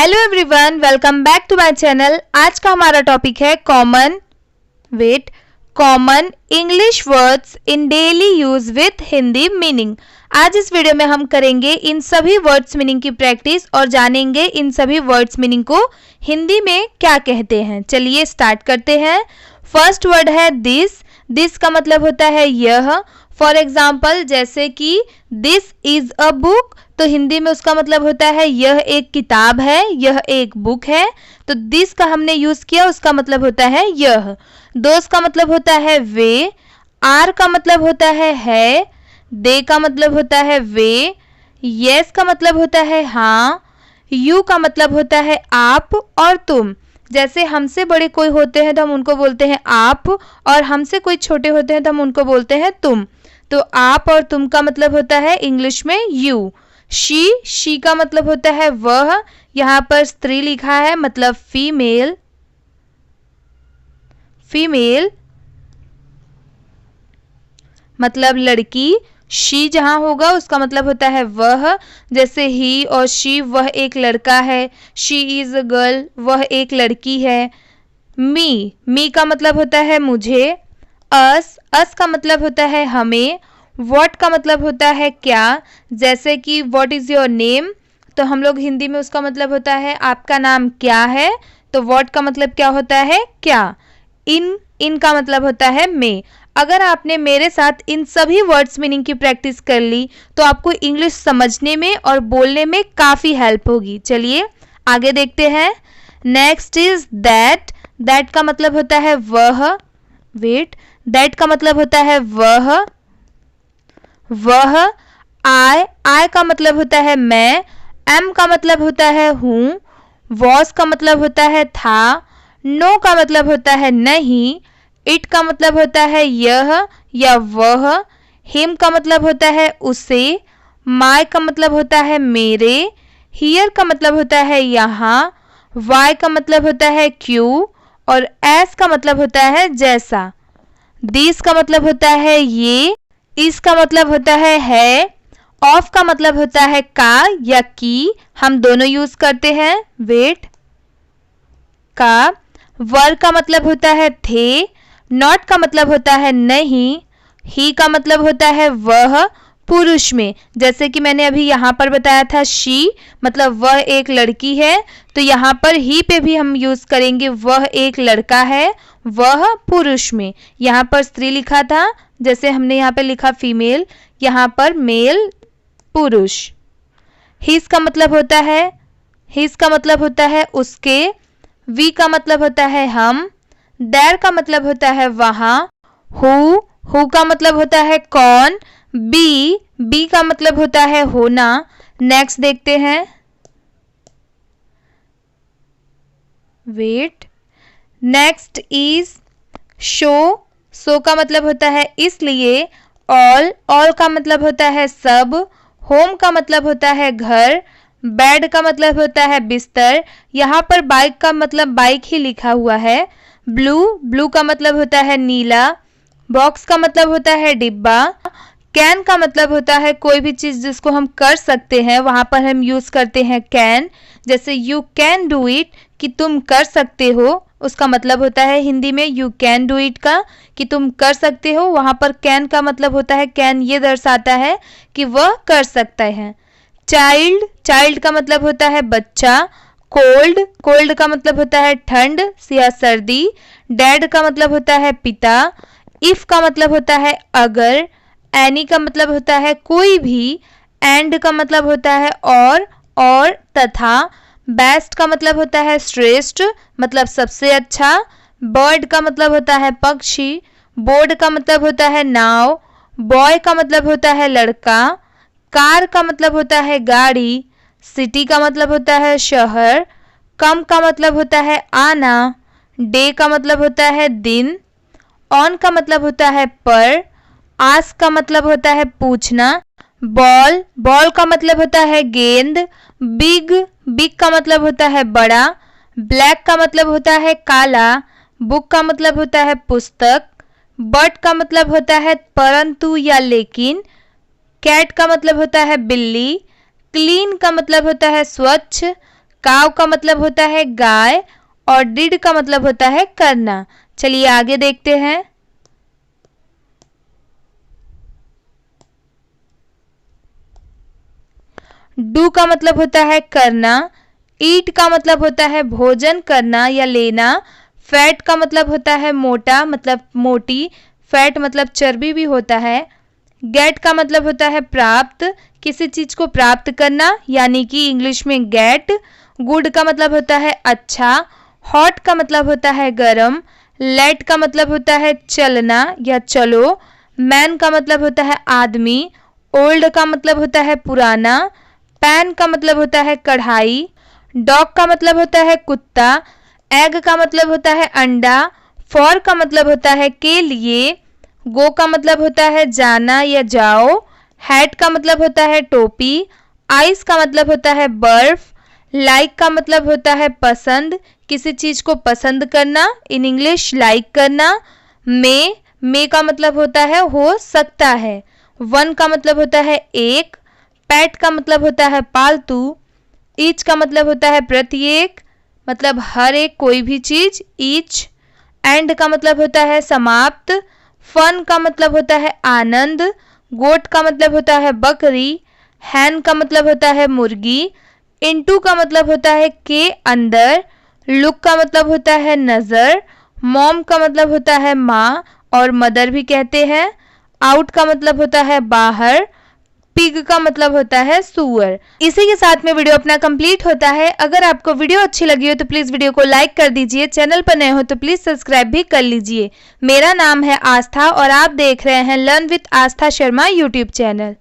Hello everyone, welcome back to my channel. आज का हमारा टॉपिक है common English words in daily use with Hindi meaning. आज इस वीडियो में हम करेंगे इन सभी वर्ड्स मीनिंग की प्रैक्टिस और जानेंगे इन सभी वर्ड्स मीनिंग को हिंदी में क्या कहते हैं। चलिए स्टार्ट करते हैं। फर्स्ट वर्ड है दिस। दिस का मतलब होता है यह। फॉर एग्जाम्पल जैसे कि दिस इज अ बुक, तो हिंदी में उसका मतलब होता है यह एक किताब है, यह एक बुक है। तो दिस का हमने यूज किया, उसका मतलब होता है यह। दोस्त का मतलब होता है वे। आर का मतलब होता है। दे का मतलब होता है वे। यस का मतलब होता है हाँ। यू का मतलब होता है आप और तुम। जैसे हमसे बड़े कोई होते हैं तो हम उनको बोलते हैं आप, और हमसे कोई छोटे होते हैं तो हम उनको बोलते हैं तुम। तो आप और तुम का मतलब होता है इंग्लिश में यू। शी का मतलब होता है वह। यहाँ पर स्त्री लिखा है मतलब फीमेल। मतलब लड़की। शी जहाँ होगा उसका मतलब होता है वह। जैसे ही और शी, वह एक लड़का है। शी इज अ गर्ल, वह एक लड़की है। मी का मतलब होता है मुझे। अस का मतलब होता है हमें। व्हाट का मतलब होता है क्या। जैसे कि व्हाट इज योर नेम, तो हम लोग हिंदी में उसका मतलब होता है आपका नाम क्या है। तो व्हाट का मतलब क्या होता है क्या। इन का मतलब होता है मैं। अगर आपने मेरे साथ इन सभी वर्ड्स मीनिंग की प्रैक्टिस कर ली तो आपको इंग्लिश समझने में और बोलने में काफ़ी हेल्प होगी। चलिए आगे देखते हैं। Next is that. दैट का मतलब होता है वह। दैट का मतलब होता है वह। आई का मतलब होता है मैं। एम का मतलब होता है हूँ। वॉज का मतलब होता है था। नो का मतलब होता है नहीं। इट का मतलब होता है यह या वह। हिम का मतलब होता है उसे। माय का मतलब होता है मेरे। हियर का मतलब होता है यहाँ। वाई का मतलब होता है क्यों। और एस का मतलब होता है जैसा। दिस का मतलब होता है ये। इसका मतलब होता है। ऑफ का मतलब होता है का या की, हम दोनों यूज करते हैं। का। वर का मतलब होता है थे। नॉट का मतलब होता है नहीं। ही का मतलब होता है वह पुरुष में। जैसे कि मैंने अभी यहाँ पर बताया था शी मतलब वह एक लड़की है, तो यहाँ पर ही पे भी हम यूज करेंगे वह एक लड़का है, वह पुरुष में। यहाँ पर स्त्री लिखा था, जैसे हमने यहाँ पे लिखा फीमेल, यहाँ पर मेल पुरुष। हिज का मतलब होता है उसके। वी का मतलब होता है हम। देयर का मतलब होता है वहाँ। हु का मतलब होता है कौन। बी का मतलब होता है होना। नेक्स्ट देखते हैं। नेक्स्ट इज शो का मतलब होता है इसलिए। ऑल का मतलब होता है सब। होम का मतलब होता है घर। बेड का मतलब होता है बिस्तर। यहाँ पर बाइक का मतलब बाइक ही लिखा हुआ है। ब्लू का मतलब होता है नीला। बॉक्स का मतलब होता है डिब्बा। कैन का मतलब होता है कोई भी चीज जिसको हम कर सकते हैं, वहां पर हम यूज करते हैं कैन। जैसे यू कैन डू इट, कि तुम कर सकते हो, उसका मतलब होता है हिंदी में यू कैन डू इट का, कि तुम कर सकते हो। वहां पर कैन का मतलब होता है कैन ये दर्शाता है कि वह कर सकता है। चाइल्ड का मतलब होता है बच्चा। कोल्ड का मतलब होता है ठंड या सर्दी। डैड का मतलब होता है पिता। इफ का मतलब होता है अगर। एनी का मतलब होता है कोई भी। एंड का मतलब होता है और तथा। बेस्ट का मतलब होता है श्रेष्ठ, मतलब सबसे अच्छा। बर्ड का मतलब होता है पक्षी। बोर्ड का मतलब होता है नाव। बॉय का मतलब होता है लड़का। कार का मतलब होता है गाड़ी। सिटी का मतलब होता है शहर। कम का मतलब होता है आना। डे का मतलब होता है दिन। ऑन का मतलब होता है पर। आस्क का मतलब होता है पूछना। बॉल का मतलब होता है गेंद। बिग का मतलब होता है बड़ा। ब्लैक का मतलब होता है काला। बुक का मतलब होता है पुस्तक। बट का मतलब होता है परंतु या लेकिन। कैट का मतलब होता है बिल्ली। क्लीन का मतलब होता है स्वच्छ। काव का मतलब होता है गाय और डिड का मतलब होता है करना। चलिए आगे देखते हैं। डू का मतलब होता है करना। ईट का मतलब होता है भोजन करना या लेना। फैट का मतलब होता है मोटा, मतलब मोटी। फैट मतलब चर्बी भी होता है। गेट का मतलब होता है प्राप्त, किसी चीज को प्राप्त करना, यानी कि इंग्लिश में गेट। गुड का मतलब होता है अच्छा। हॉट का मतलब होता है गरम। लेट का मतलब होता है चलना या चलो। मैन का मतलब होता है आदमी। ओल्ड का मतलब होता है पुराना। पैन का मतलब होता है कढ़ाई। डॉग का मतलब होता है कुत्ता। एग का मतलब होता है अंडा। फॉर का मतलब होता है के लिए। गो का मतलब होता है जाना या जाओ। हैट का मतलब होता है टोपी। आइस का मतलब होता है बर्फ। लाइक का मतलब होता है पसंद, किसी चीज को पसंद करना, इन इंग्लिश लाइक करना। मे का मतलब होता है हो सकता है। वन का मतलब होता है एक। पेट का मतलब होता है पालतू। ईच का मतलब होता है प्रत्येक, मतलब हर एक कोई भी चीज, ईच। एंड का मतलब होता है समाप्त। फन का मतलब होता है आनंद। गोट का मतलब होता है बकरी। हैन का मतलब होता है मुर्गी। इनटू का मतलब होता है के अंदर। लुक का मतलब होता है नजर। मॉम का मतलब होता है माँ और मदर भी कहते हैं। आउट का मतलब होता है बाहर। पिग का मतलब होता है सुअर। इसी के साथ में वीडियो अपना कंप्लीट होता है। अगर आपको वीडियो अच्छी लगी हो तो प्लीज वीडियो को लाइक कर दीजिए। चैनल पर नए हो तो प्लीज सब्सक्राइब भी कर लीजिए। मेरा नाम है आस्था और आप देख रहे हैं learn with Aastha Sharma YouTube channel.